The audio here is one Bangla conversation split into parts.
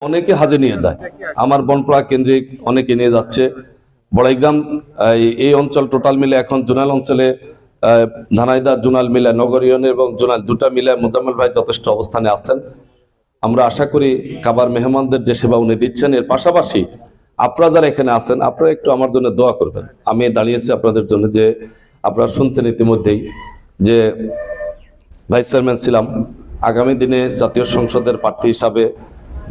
অনেকে হাজে নিয়ে যায়। আমার বনপাড়া কেন্দ্রিক অনেকে নিয়ে যাচ্ছে। বড়াইগ্রাম এই অঞ্চল টোটাল মিলে এখন জোনাল অঞ্চলে ধানাইদা জোনাল মিলে নগর ইউনিয়ন এবং জোনাল দুটা মিলে মোজাম্মেল ভাই যথেষ্ট অবস্থানে আছেন। আমরা আশা করি কাবার মেহমানদের যে সেবা উনি দিচ্ছেন, এর পাশাপাশি আপনারা যারা এখানে আছেন আপনারা একটু আমার জন্য দোয়া করবেন। আমি দাঁড়িয়েছি আপনাদের জন্য, যে আপনারা শুনছেন ইতিমধ্যেই যে ভাইস চেয়ারম্যান ছিলাম, আগামী দিনে জাতীয় সংসদের প্রার্থী হিসাবে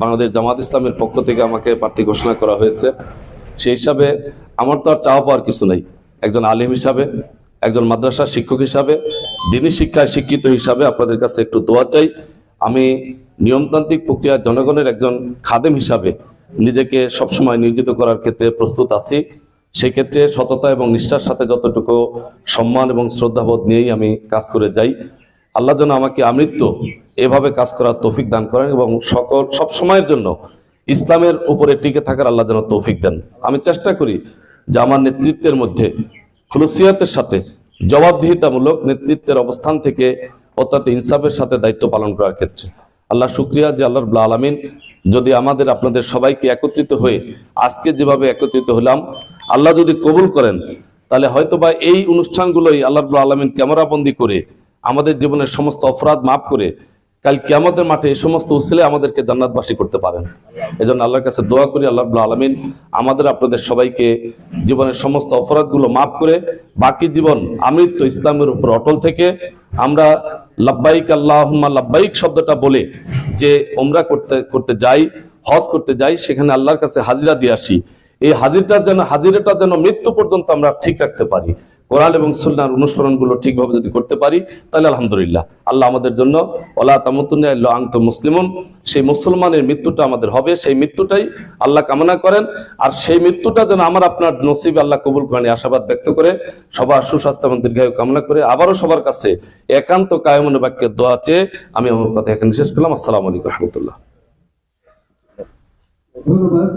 বাংলাদেশ জামাত ইসলামের পক্ষ থেকে আমাকে প্রার্থী ঘোষণা করা হয়েছে। সেই হিসাবে আমার তো আর চাওয়া পাওয়ার কিছু নেই। একজন আলিম হিসাবে, একজন মাদ্রাসা শিক্ষক হিসাবে, দিনী শিক্ষায় শিক্ষিত হিসাবে আপনাদের কাছে একটু দোয়া চাই। আমি নিয়মতান্ত্রিক প্রক্রিয়ার জনগণের একজন খাদেম হিসাবে নিজেকে সবসময় নিয়োজিত করার ক্ষেত্রে প্রস্তুত আছি। সেই ক্ষেত্রে সততা এবং নিষ্ঠার সাথে যতটুকু সম্মান এবং শ্রদ্ধাবোধ নিয়েই আমি কাজ করে যাই। আল্লাহ যেন আমাকে আমৃত্যু এভাবে কাজ করার তৌফিক দান করেন এবং সব সময়ের জন্য ইসলামের উপরে টিকে থাকার আল্লাহ যেন তৌফিক দেন। আমি চেষ্টা করি যে আমার নেতৃত্বের মধ্যে খুলুসিয়াতের সাথে জবাবদিহিতামূলক নেতৃত্বের অবস্থান থেকে অত্যন্ত ইনসাফের সাথে দায়িত্ব পালন করার ক্ষেত্রে আল্লাহ শুকরিয়া যে আল্লাহ রাব্বুল আলামিন যদি আমাদের আপনাদের সবাইকে একত্রিত হয়ে আজকে যেভাবে একত্রিত হলাম, আল্লাহ যদি কবুল করেন তাহলে হয়তোবা এই অনুষ্ঠানগুলোই আল্লাহ রাব্বুল আলামিন ক্যামেরাবন্দি করে আমাদের জীবনের সমস্ত অপরাধ মাফ করে কাল কিয়ামতের মাঠে এই সমস্ত উসিলে আমাদেরকে জান্নাতবাসী করতে পারেন। এজন্য আল্লাহর কাছে দোয়া করি আল্লাহ রাব্বুল আলামিন আমাদের আপনাদের সবাইকে জীবনের সমস্ত অপরাধগুলো মাফ করে বাকি জীবন আমৃত্যু ইসলামের উপর অটল থেকে আমরা লাব্বাইক আল্লাহুম্মা লাব্বাইক শব্দটা বলে যে উমরা করতে যাই, হজ করতে যাই, সেখানে আল্লাহর কাছে হাজিরা দিয়ে আসি। এই হাজিরাটা যেন মৃত্যু পর্যন্ত আমরা ঠিক রাখতে পারি। কোরআন এবং সুন্নাহর অনুসরণগুলো ঠিকভাবে যদি করতে পারি তাহলে আলহামদুলিল্লাহ আল্লাহ আমাদের জন্য ওয়ালা তামুতুন্না ইল্লা আনতুম মুসলিমুন, সেই মুসলমানের মৃত্যুটা আমাদের হবে, সেই মৃত্যুটাই আল্লাহ কামনা করেন। আর সেই মৃত্যুটা যেন আমার আপনার নসিবে আল্লাহ কবুল করেন আশাবাদ ব্যক্ত করে সবার সুস্বাস্থ্য এবং দীর্ঘায়ু কামনা করে আবারও সবার কাছে একান্ত কায়মনে বাক্যের দোয়া চেয়ে আমি আমার কথা এখানে শেষ করলাম। আসসালামু আলাইকুম ওয়া রাহমাতুল্লাহ। ধন্যবাদ।